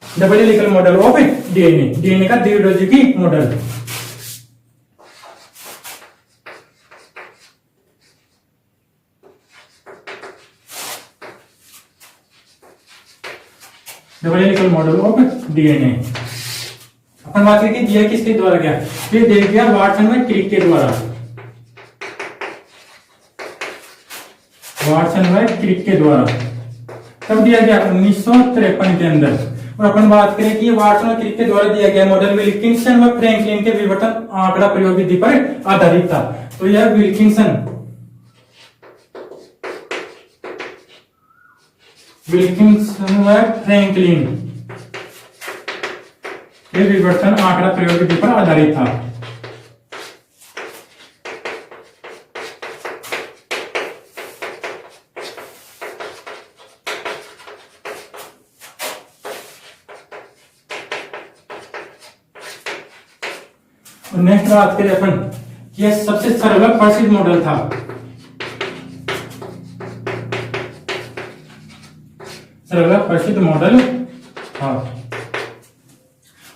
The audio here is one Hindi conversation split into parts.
Double helical model of DNA, DNA का द्विध्रुवीय model. Double helical model of DNA. अपन बात करें दिया किसके द्वारा गया, ये दिया गया वाटसन व क्रिक के द्वारा, वाटसन व क्रिक के द्वारा तब दिया गया 1953 के अंदर। और अपन बात करें कि वाटसन और क्रिक के द्वारा दिया गया मॉडल विल्किंसन व फ्रैंकलिन के विवर्तन आंकड़ा प्रयोग विधि पर आधारित था। तो यह विल्किंसन व फ्रैंकलिन के विवर्तन आंकड़ा प्रयोग विधि पर आधारित था। और नेक्स्ट बात करें अपन कि यह सबसे सरल प्रसिद्ध मॉडल था, सरल प्रसिद्ध मॉडल था।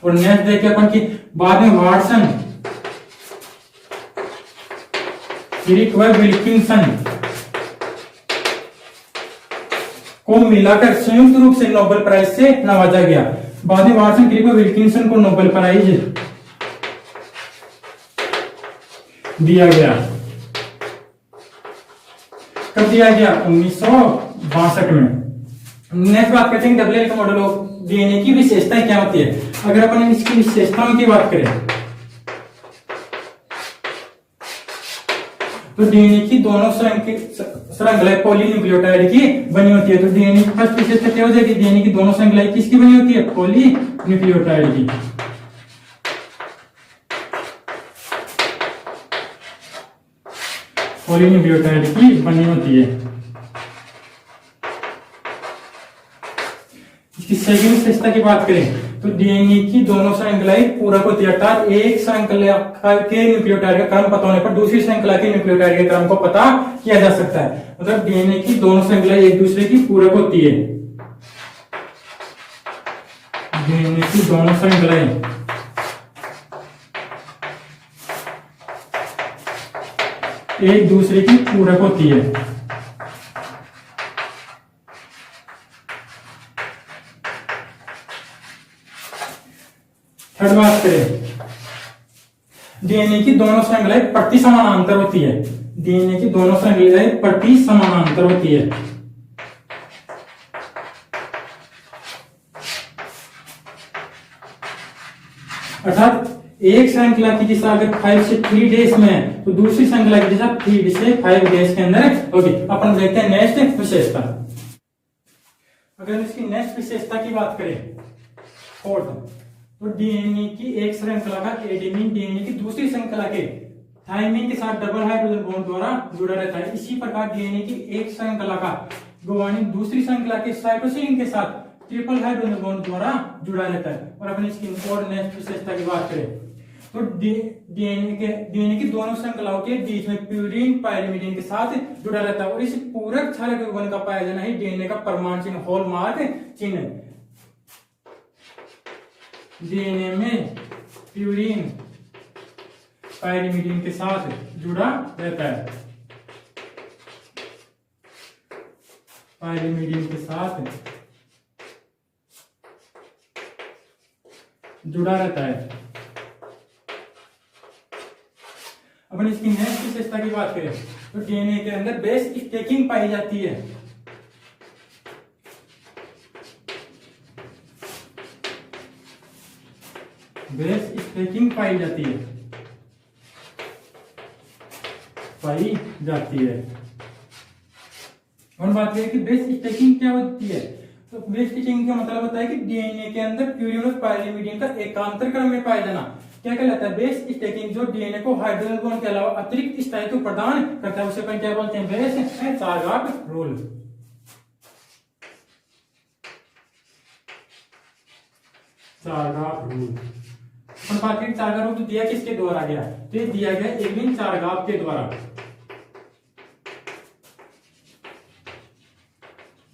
और नेक्स्ट देखिए अपन की बाद में वाटसन, क्रिक व विल्किंसन को मिलाकर संयुक्त रूप से नोबेल प्राइज से नवाजा गया। बाद में वाटसन, क्रिक व विल्किंसन को नोबेल प्राइज दिया गया। कब दिया गया? 1962 में। नेक्स्ट बात करते हैं double helical model of DNA की विशेषताएं क्या होती है। अगर अपन इसकी विशेषताओं की बात करें तो डीएनए की दोनों श्रृंखलाएं पॉलीन्यूक्लियोटाइड की बनी होती है। तो डीएनए की फर्स्ट विशेषता क्या हो जाएगी? डीएनए की दोनों श्रृंखलाएं किसकी बनी होती है? पॉलीन्यूक्लियोटाइड की। पॉलीन्यूक्लियोटाइड की बनी होती है। इसकी सेकंड विशेषता की बात करें तो डीएनए की दोनों श्रृंखलाएं पूरक होती है, अर्थात एक श्रृंखला के न्यूक्लियोटाइड का क्रम पता होने पर दूसरी श्रृंखला के न्यूक्लियोटाइड के क्रम को पता किया जा सकता है। मतलब डीएनए की दोनों श्रृंखलाएं एक दूसरे की पूरक होती है। डीएनए की दोनों श्रृंखलाएं एक दूसरे की पूरक होती है। थर्ड बात करें डीएनए की दोनों श्रृंखलाएं प्रति समानांतर होती है। डीएनए की दोनों श्रृंखलाएं प्रति समानांतर होती है। अर्थात एक श्रृंखला की दिशा अगर 5 से 3 डेज में है तो दूसरी श्रृंखला की दिशा 3 से 5 डेज के अंदर होगी। अपन देखते हैं नेक्स्ट विशेषता। अगर इसकी नेक्स्ट विशेषता की बात करें फोर्थ, तो डीएनए की एक श्रृंखला का एडेनिन डीएनए की दूसरी श्रृंखला के थाइमिन के साथ डबल हाइड्रोजन बॉन्ड द्वारा जुड़ा रहता है। इसी प्रकार डीएनए की एक श्रृंखला का गुआनिन दूसरी श्रृंखला के साइटोसिन के साथ ट्रिपल हाइड्रोजन बॉन्ड द्वारा जुड़ा रहता है। और अपन इसकी और नेक्स्ट विशेषता की बात करें तो डीएनए की दोनों श्रृंखलाओं के बीच में प्यूरीन पायरिमिडीन के साथ जुड़ा रहता है। और इस पूरक क्षारक युग्मन का पाया जाना ही डीएनए का परमाणु चिन्ह, हॉलमार्क चिन्ह है। डीएनए में प्यूरीन पायरिमिडीन के साथ जुड़ा रहता है, पायरिमिडीन के साथ जुड़ा रहता है। अपन इसकी नेक्स्ट विशेषता की बात करें तो डीएनए के अंदर बेस स्टैकिंग पाई जाती है। बेस स्टैकिंग पाई जाती है, पाई जाती है। और बात करें कि बेस स्टैकिंग क्या होती है तो बेस स्टैकिंग का मतलब होता है कि डीएनए के अंदर प्यूरिन और पायरिमिडीन का एकांतर क्रम में पाया जाना क्या कहलाता है? Base stacking. जो डीएनए को हाइड्रोजन बॉन्ड के अलावा अतिरिक्त स्थायित्व प्रदान करता है उसे अपन क्या बोलते हैं? Base Chargaff rule. Chargaff rule. अपन बात करें चार्गाफ रूल तो दिया किसके द्वारा गया? तो ये दिया गया एविन चार्गाफ के द्वारा।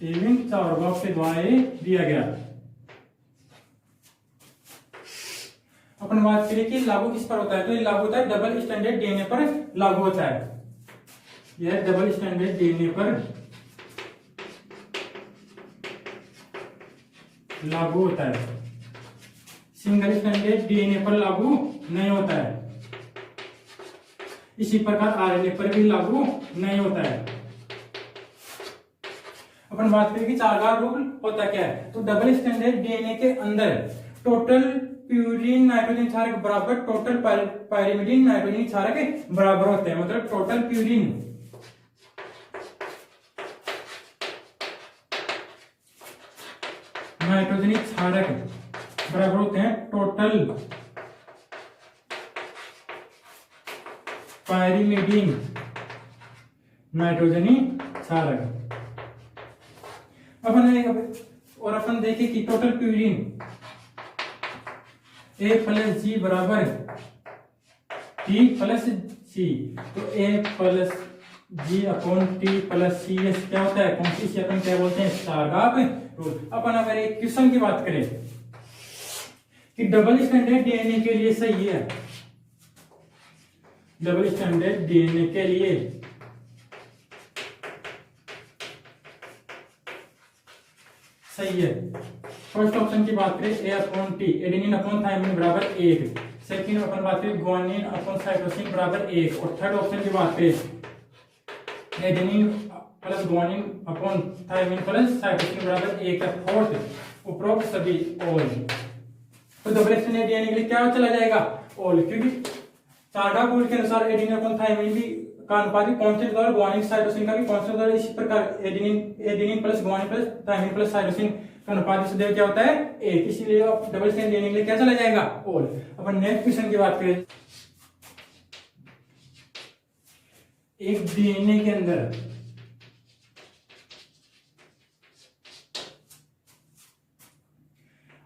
एविन चार्गाफ के द्वारा ये दिया गया। अपन बात करें कि लागू किस पर होता है, तो ये लागू होता है डबल स्टैंडर्ड डीएनए पर लागू होता है। यह डबल स्टैंडर्ड डीएनए पर लागू होता है, सिंगल स्टैंडर्ड डीएनए पर लागू नहीं होता है। इसी प्रकार आरएनए पर भी लागू नहीं होता है। अपन बात करें कि चारगार रूल होता क्या है, तो डबल स्टैंडर्ड डीएनए के अंदर टोटल प्यूरिन नाइट्रोजन क्षारक बराबर टोटल पायरिमिडिन नाइट्रोजन क्षारक बराबर होते हैं। मतलब टोटल प्यूरिन नाइट्रोजन क्षारक बराबर होते हैं टोटल पायरिमिडिन नाइट्रोजनी क्षारक। अपन देखें कि total purine A plus G बराबर T प्लस सी, तो A plus G upon T plus C क्या होता है, कौन सी अपन क्या बोलते हैं, स्टारगार्ड रूल। अपन अगर एक क्वेश्चन की बात करें कि डबल स्टैंडर्ड डीएनए के लिए सही है, डबल स्टैंडर्ड डीएनए के लिए सही है। फर्स्ट ऑप्शन की बात करें A upon T, adenine upon thymine बराबर 1। सेकंड अपन बात करें ग्वानिन अपॉन साइटोसिन बराबर 1। और थर्ड ऑप्शन की बात करें adenine plus guanine upon thymine plus cytosine बराबर 1 है। फोर्थ उपरोक्त सभी ऑल, तो डबल स्टैंडर्ड डीएनए के लिए क्या चला जाएगा, ऑल, क्योंकि चारगार्ड रूल के अनुसार एडेनिन अपॉन थायमिन भी का अनुपात भी कांस्टेंट द्वारा, ग्वानिन साइटोसिन का भी कांस्टेंट द्वारा। इसी प्रकार adenine plus guanine plus thymine plus cytosine का अनुपात सदैव क्या होता है, 1। इसीलिए डबल स्टैंडर्ड डीएनए के लिए क्या चला जाएगा, ऑल। अपन नेक्स्ट क्वेश्चन की बात करें, एक डीएनए के अंदर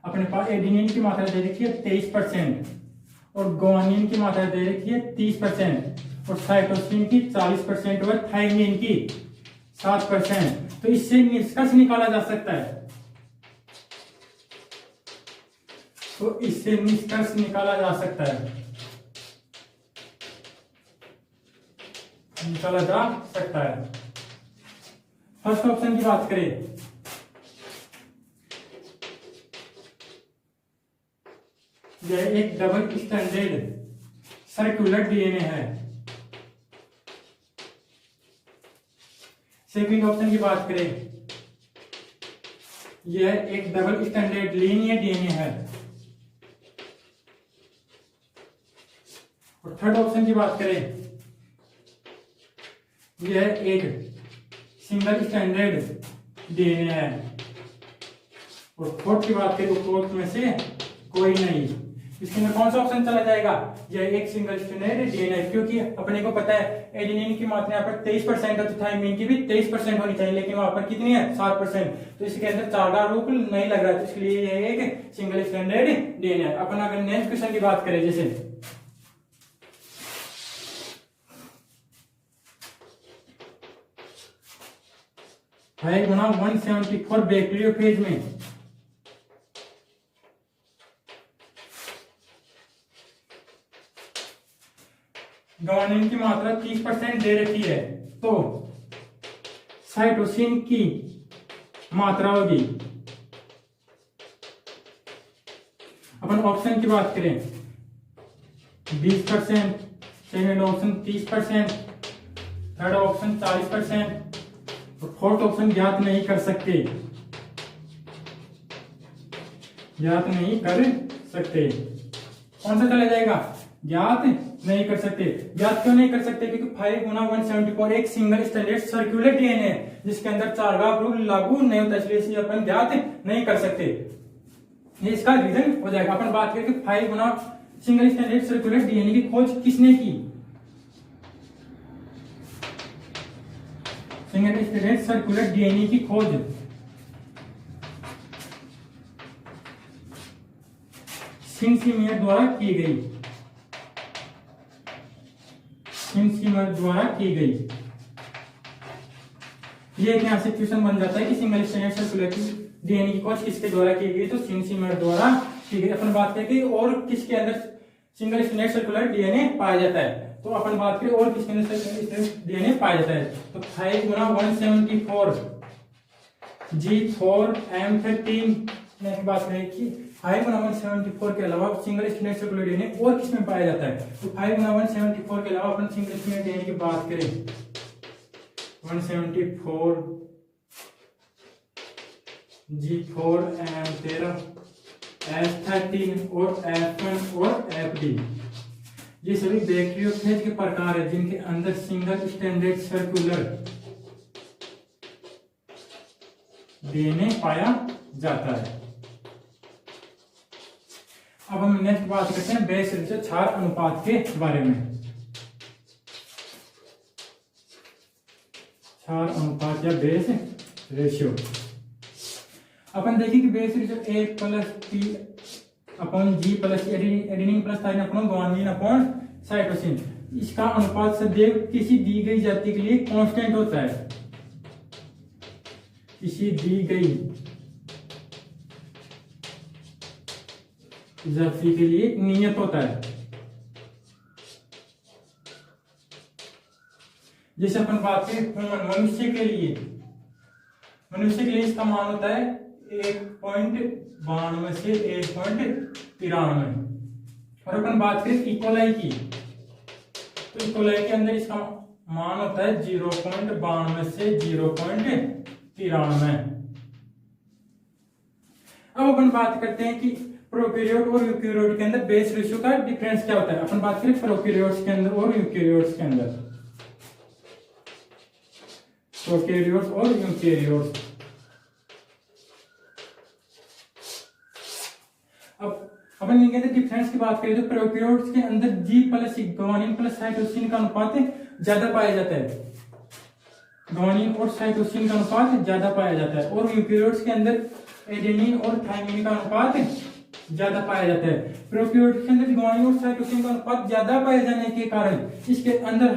अपने पास एडेनिन की मात्रा दे रखी है 23% और ग्वानिन की मात्रा दे रखी है 30% और साइटोसिन की 40% और थायमिन की 7%। तो इससे निष्कर्ष निकाला जा सकता है, तो इससे निष्कर्ष निकाला जा सकता है, निकाला जा सकता है। फर्स्ट ऑप्शन की बात करें, यह एक डबल स्टैंडर्ड सर्कुलर डीएनए है। सेकंड ऑप्शन की बात करें, यह एक डबल स्टैंडर्ड लीनियर डीएनए है। और थर्ड ऑप्शन की बात करें, यह एक सिंगल स्टैंडर्ड डीएनए है। और फोर्थ की बात करें तो फोर्थ में से कोई नहीं। इसके अंदर कौन सा ऑप्शन चला जाएगा, यह एक सिंगल स्टैंडर्ड डीएनए, क्योंकि अपने को पता है एडेनिन की मात्रा यहाँ पर 23% है, तो थायमिन की भी 23% होनी चाहिए, लेकिन वहां पर कितनी है, 7%। तो इसके अंदर चारगार्ड रूल नहीं लग रहा है, तो इसलिए यह एक सिंगल स्टैंडर्ड डीएनए है। अपन अगर नेक्स्ट क्वेश्चन की बात करें, जैसे 5 गुना 174 बैक्टीरियोफेज में ग्वानिन की मात्रा 30% दे रखी है, तो साइटोसिन की मात्रा होगी, अपन ऑप्शन की बात करें 20%, सेकंड ऑप्शन 30%, थर्ड ऑप्शन 40% और फोर्थ ऑप्शन ज्ञात नहीं कर सकते, ज्ञात नहीं कर सकते। कौन सा चला जाएगा, ज्ञात नहीं कर सकते। ज्ञात क्यों नहीं कर सकते, क्योंकि 5 गुना 174 एक सिंगल स्टैंडर्ड सर्कुलर डीएनए है जिसके अंदर चारगार्ड रूल लागू नहीं होता, इसलिए इसे अपन ज्ञात नहीं कर सकते। ये इसका रीजन हो जाएगा। अपन बात करें कि 5 गुना सिंगल स्टैंडर्ड सर्कुलर डीएनए की खोज किसने की, सिंगल स्टैंडर्ड सर्कुलर डीएनए की खोज सिनसीमियर द्वारा की गई, सिनसीमियर द्वारा की गई। ये एक यहां से क्वेश्चन बन जाता है कि सिंगल स्टैंडर्ड सर्कुलर डीएनए की खोज किसके द्वारा की गई, तो सिनसीमियर द्वारा की गई। अपन बात करें कि और किसके अंदर सिंगल स्ट्रैंडेड सर्कुलर डीएनए पाया जाता है। तो अपन बात करें और किसके अंदर डीएनए पाया जाता है, तो 5 गुना 174 G4M13 में बात करें कि 5 गुना 174 के अलावा सिंगल स्ट्रैंडेड सर्कुलर डीएनए और किसमें पाया जाता है, तो 5 गुना 174 के अलावा अपन सिंगल स्ट्रैंडेड डीएनए की बात करें 174 G4M13 F13 और F1 और Fd, ये सभी बैक्टीरियोफेज के प्रकार है जिनके अंदर सिंगल स्ट्रैंडेड सर्कुलर डीएनए पाया जाता है। अब हम नेक्स्ट बात करते हैं बेस रेशियो क्षार अनुपात के बारे में। क्षार अनुपात या बेस रेशियो अपन देखें कि base ratio A plus P upon G plus adenine plus thymine upon guanine upon cytosine, इसका अनुपात सदैव किसी दी गई जाति के लिए कांस्टेंट होता है, किसी दी गई जाति के लिए नियत होता है। जैसे अपन बात करें मनुष्य के लिए इसका मान होता है 1.92 से 1.93, और अपन बात करें इकोलाई की, तो इकोलाई के अंदर इसका मान होता है 0.92 से 0.93। अब अपन बात करते हैं कि प्रोकैरियोट और यूकैरियोट के अंदर बेस रेशियो का डिफरेंस क्या होता है। अपन बात करें प्रोकैरियोट्स के अंदर और यूकैरियोट्स के अंदर, प्रोकैरियोट्स और यूकैरियोट्स। अब अपन ये कहते हैं डिफरेंस की बात करें तो प्रोकैरियोट्स के अंदर G plus guanine plus cytosine का अनुपात ज्यादा पाया जाता है, गुआनिन और साइटोसिन का अनुपात ज्यादा पाया जाता है, और यूकैरियोट्स के अंदर एडेनिन और थाइमिन का अनुपात ज्यादा पाया जाता है। प्रोकैरियोट्स के अंदर गुआनिन और साइटोसिन का अनुपात ज्यादा पाए जाने के कारण इसके अंदर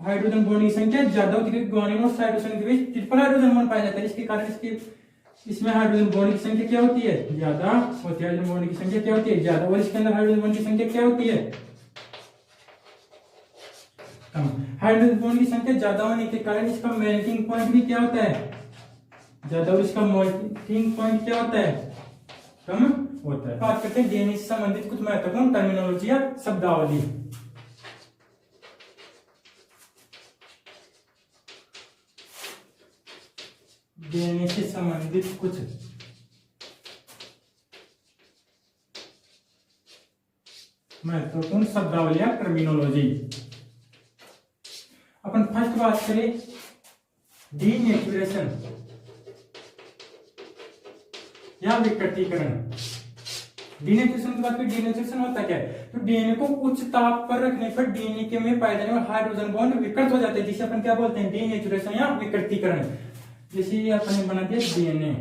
हाइड्रोजन बॉन्ड की संख्या ज्यादा होती है, गुआनिन और साइटोसिन के बीच ट्रिपल हाइड्रोजन बॉन्ड पाया जाता है, इसके कारण इसमें हाइड्रोजन बॉन्ड की संख्या क्या होती है, ज्यादा होती है, हाइड्रोजन बॉन्ड की संख्या क्या होती है, ज्यादा, और इसके अंदर हाइड्रोजन बॉन्ड की संख्या क्या होती है, कम। हाइड्रोजन बॉन्ड की संख्या ज्यादा होने के कारण इसका मेल्टिंग पॉइंट भी क्या होता है, ज्यादा, और इसका मेल्टिंग पॉइंट क्या होता है, कम होता है। बात करते हैं डीएनए से संबंधित कुछ महत्वपूर्ण टर्मिनोलॉजी या शब्दावली। डीएनए से संबंधित कुछ महत्वपूर्ण शब्दावली या टर्मिनोलॉजी। अपन फर्स्ट बात करें डीनेचुरेशन या विकृतीकरण। डीनेचुरेशन की बात करें, डीनेचुरेशन होता क्या है, तो डीएनए को उच्च ताप पर रखने पर डीएनए के में पाए जाने वाले हाइड्रोजन बॉन्ड विकृत हो जाते हैं, जिसे अपन क्या बोलते हैं, डीनेचुरेशन या विकृतीकरण। जैसे ये अपने बना दिया डीएनए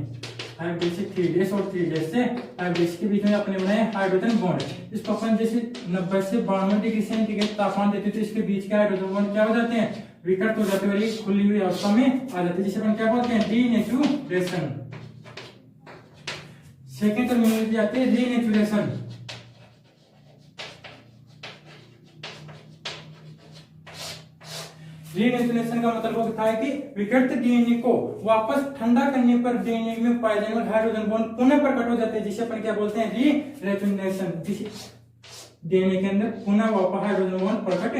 3 और 3 से 5 के बीच में अपने बनाए हाइड्रोजन बॉन्ड, इसको अपन जैसे 90 से 92 डिग्री सेंटीग्रेड तापमान देते तो इसके बीच के हाइड्रोजन बॉन्ड क्या हो जाते हैं, विकृत हो जाते हैं, खुली हुई अवस्था में आ जाते हैं, जिसे अपन क्या बोलते हैं, डीनेचुरेशन। सेकेंड टर्मिनोलॉजी आती है रीनेचुरेशन। रीनेचुरेशन का मतलब होता है कि विकृत डीएनए को वापस ठंडा करने पर डीएनए में पाए जाने वाले हाइड्रोजन बॉन्ड पुनः प्रकट हो जाते हैं, जिसे अपन क्या बोलते हैं, रीनेचुरेशन। डीएनए के अंदर पुनः वापस हाइड्रोजन बॉन्ड प्रकट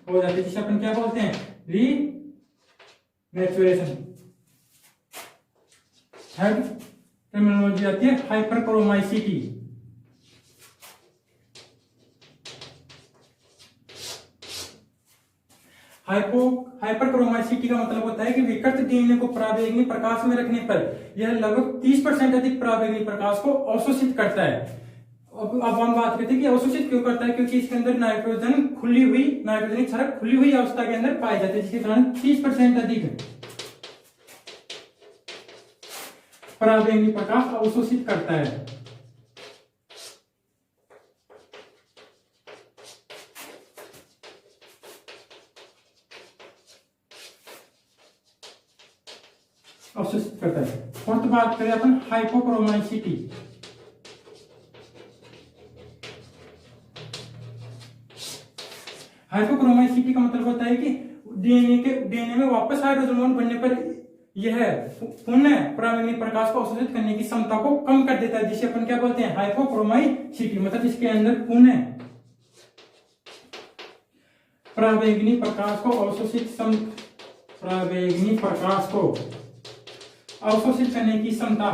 हो जाते हैं, जिसे अपन क्या बोलते हैं, रीनेचुरेशन। थर्ड टर्मिनोलॉजी आती है हाइपरक्रोमाइसिटी। हाइपरक्रोमाइसिटी का मतलब होता है कि विकृत डीएनए को पराबैंगनी प्रकाश में रखने पर यह लगभग 30% अधिक पराबैंगनी प्रकाश को अवशोषित करता है। अब हम बात करते हैं कि अवशोषित क्यों करता है, क्योंकि इसके अंदर नाइट्रोजन क्षारक खुली हुई अवस्था के अंदर पाए जाते हैं, जिसके कारण 30% अधिक पराबैंगनी प्रकाश अवशोषित करता है। अवशोषित करता है। फोर्थ बात करें अपन हाइपोक्रोमाइसिटी। हाइपोक्रोमाइसिटी का मतलब होता है कि डीएनए में वापस हाइड्रोजन बॉन्ड बनने पर यह पुनः परावैंगनी प्रकाश को अवशोषित करने की क्षमता को कम कर देता है, जिसे अपन क्या बोलते हैं, हाइपोक्रोमाइसिटी। मतलब इसके अंदर पुनः परावैंगनी प्रकाश को परावैंगनी प्रकाश को अवशोषित करने की क्षमता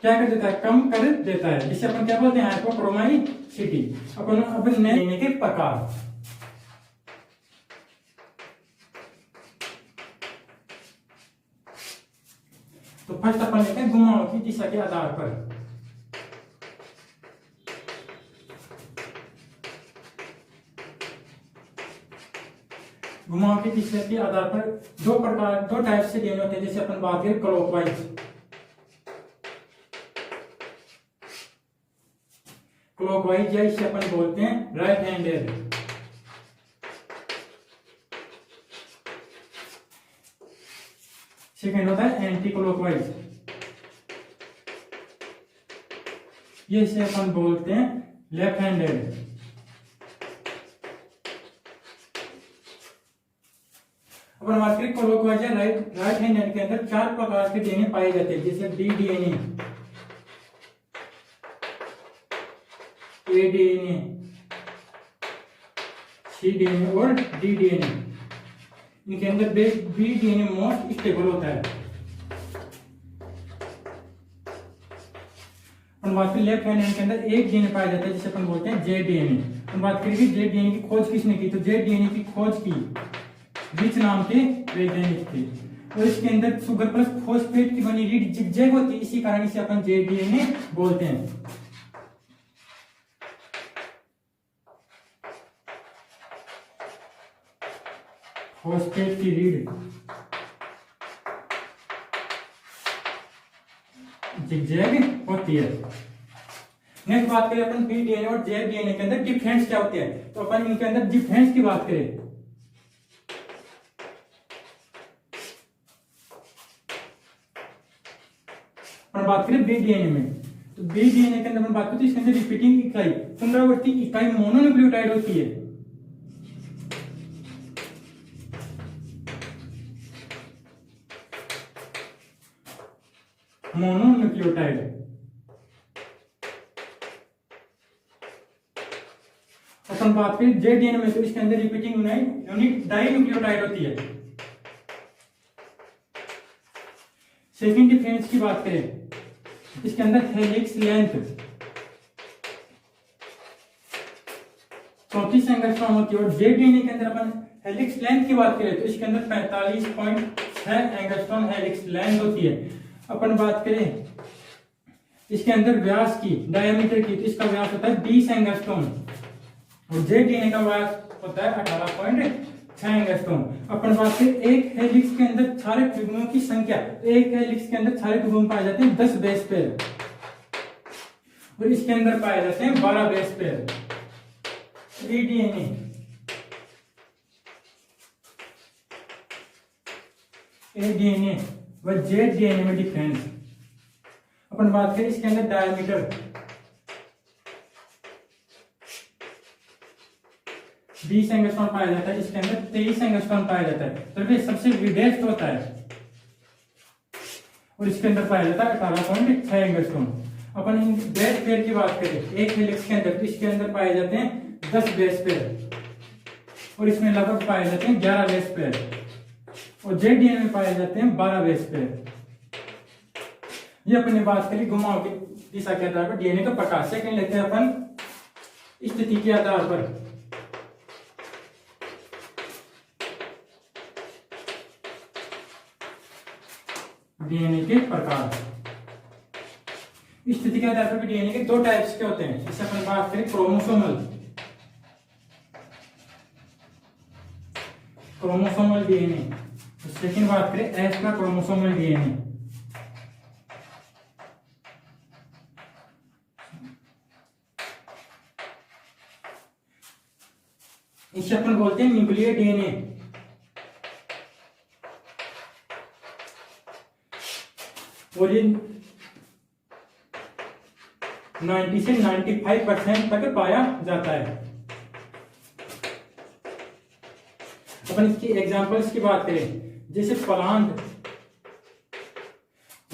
क्या कर देता है, कम कर देता है, जिसे अपन क्या बोलते हैं, हाइपोक्रोमाइसिटी। अपन डीएनए के प्रकार, तो फर्स्ट अपन लेते हैं घुमाव की दिशा के आधार पर। घुमाव की दिशा के आधार पर दो टाइप से डीएनए होते हैं, जैसे अपन बात करें क्लॉकवाइज। क्लॉकवाइज या इसे अपन बोलते हैं राइट हैंडेड। सेकेंड होता है एंटी क्लॉकवाइज, ये इसे अपन बोलते हैं लेफ्ट हैंडेड। अपन बात करें क्लॉकवाइज या राइट हैंडेड के अंदर 4 प्रकार के डीएनए पाए जाते हैं, जैसे डी डीएनए, ए डीएनए, सी डीएनए और डी डीएनए। इनके अंदर बी डीएनए मोस्ट स्टेबल होता है। अपन बात करें लेफ्ट हैंड के अंदर एक डीएनए पाया जाता है, जिसे अपन बोलते हैं जे डीएनए। अपन बात करेंगे जे डीएनए की खोज किसने की, तो जे डीएनए की खोज की रिच नाम के वैज्ञानिक थे, और इसके अंदर शुगर प्लस फॉस्फेट की बनी रीड जिगजैग होती है, इसी कारण इसे अपन जे डीएनए बोलते हैं। फॉस्फेट की रीड जिगजैग होती है। नेक्स्ट बात करें अपन बी डीएनए और जे डीएनए के अंदर डिफरेंस क्या होते हैं, तो अपन इनके अंदर डिफरेंस की बात करें, अपन बात करें बी डीएनए में, तो बी डीएनए के अंदर अपन बात करते हैं, इसके अंदर रिपीटिंग इकाई, पुनरावर्ती इकाई मोनोन्यूक्लियोटाइड होती है। मोनोन्यूक्लियोटाइड। अपन बात करें जे डीएनए में, तो इसके अंदर रिपीटिंग यूनिट डाइन्यूक्लियोटाइड होती है। सेकंड डिफरेंस की बात करें, इसके अंदर हेलिक्स लेंथ 34 एंगस्ट्रॉम होती है, और जे डीएनए के अंदर अपन हेलिक्स लेंथ की बात करें, तो इसके अंदर 45.6 एंगस्ट्रॉम हेलिक्स लेंथ होती है। अपन बात करें इसके अंदर व्यास की, डायमीटर की, तो इसका व्यास होता है 20 एंगस्ट्रॉम, और जे डीएनए का व्यास होता है 18.6 एंगस्ट्रॉम। अपन बात करें एक हेलिक्स के अंदर क्षारक युग्मों की संख्या, तो एक हेलिक्स के अंदर क्षारक युग्म पाए जाते हैं 10 बेस पेयर, और इसके अंदर पाए जाते हैं 12 बेस पेयर। ए डीएनए, ए डीएनए व जेड डीएनए में डिफरेंस, अपन बात करें इसके अंदर डायमीटर 20 एंगस्ट्रॉम पाया जाता है, इसके अंदर 23 एंगस्ट्रॉम पाया जाता है, तो ये सबसे विडेस्ट होता है, और इसके अंदर पाया जाता है 18.6 एंगस्ट्रॉम। अपन इन बेस पेयर की बात करें एक हेलिक्स के अंदर, तो इसके अंदर पाए जाते हैं 10 बेस पेयर, और इसमें लगभग पाए जाते हैं 11 बेस पेयर, और जे डीएनए में पाए जाते हैं 12 बेस पेयर। ये अपन ने बात करी घुमाव की दिशा के आधार पर डीएनए का प्रकार। सेकंड लेते हैं अपन स्थिति के आधार पर। डीएनए के प्रकार, स्थिति के आधार पर डीएनए के 2 टाइप्स के होते हैं, जैसे अपन बात करें क्रोमोसोमल डीएनए, सेकंड बात करें एक्स्ट्रा क्रोमोसोमल डीएनए। इसे अपन बोलते हैं न्यूक्लियर डीएनए। और ये 90 से 95% तक पाया जाता है। अपन इसकी एग्जांपल्स की बात करें, जैसे प्लांट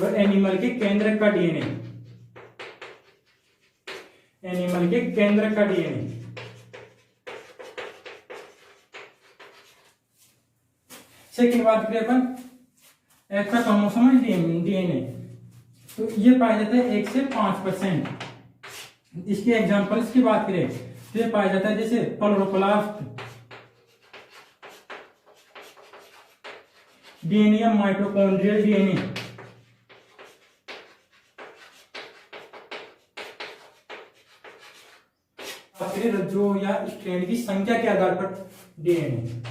और एनिमल के केंद्र का डीएनए, एनिमल के केंद्र का डीएनए। सेकंड बात करें अपन एक्स्ट्रा क्रोमोसोमल डीएनए, तो ये पाया जाता है 1 से 5%। इसके एग्जांपल्स की बात करें तो ये पाया जाता है जैसे क्लोरोप्लास्ट, डीएनए या माइटोकॉन्ड्रियल डीएनए, रज्जुओं या स्ट्रैंड की संख्या के आधार पर डीएनए,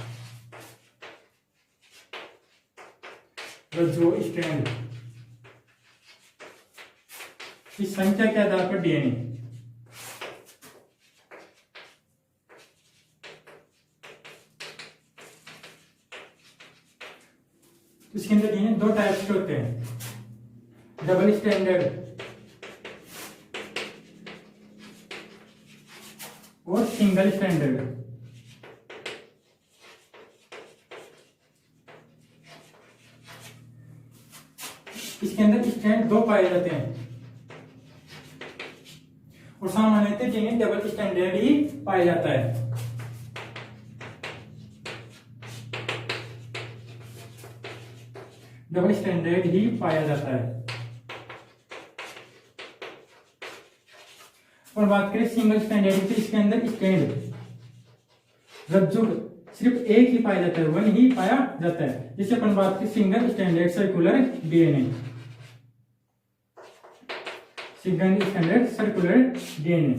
रज्जुओं स्ट्रैंड की संख्या के आधार पर डीएनए। इसके अंदर डीएनए दो टाइप्स के होते हैं, डबल स्टैंडर्ड और सिंगल स्टैंडर्ड। इसके अंदर स्टैंड दो पाए जाते हैं और सामान्यतः डीएनए डबल स्टैंडर्ड ही पाया जाता है। डबल स्टैंडर्ड ही पाया जाता है। और बात करें सिंगल स्टैंडर्ड की, इसके अंदर स्टैंड रज्जु सिर्फ एक ही पाया जाता है, वन ही पाया जाता है। जिसे अपन बात करें single standard circular DNA, single standard circular DNA.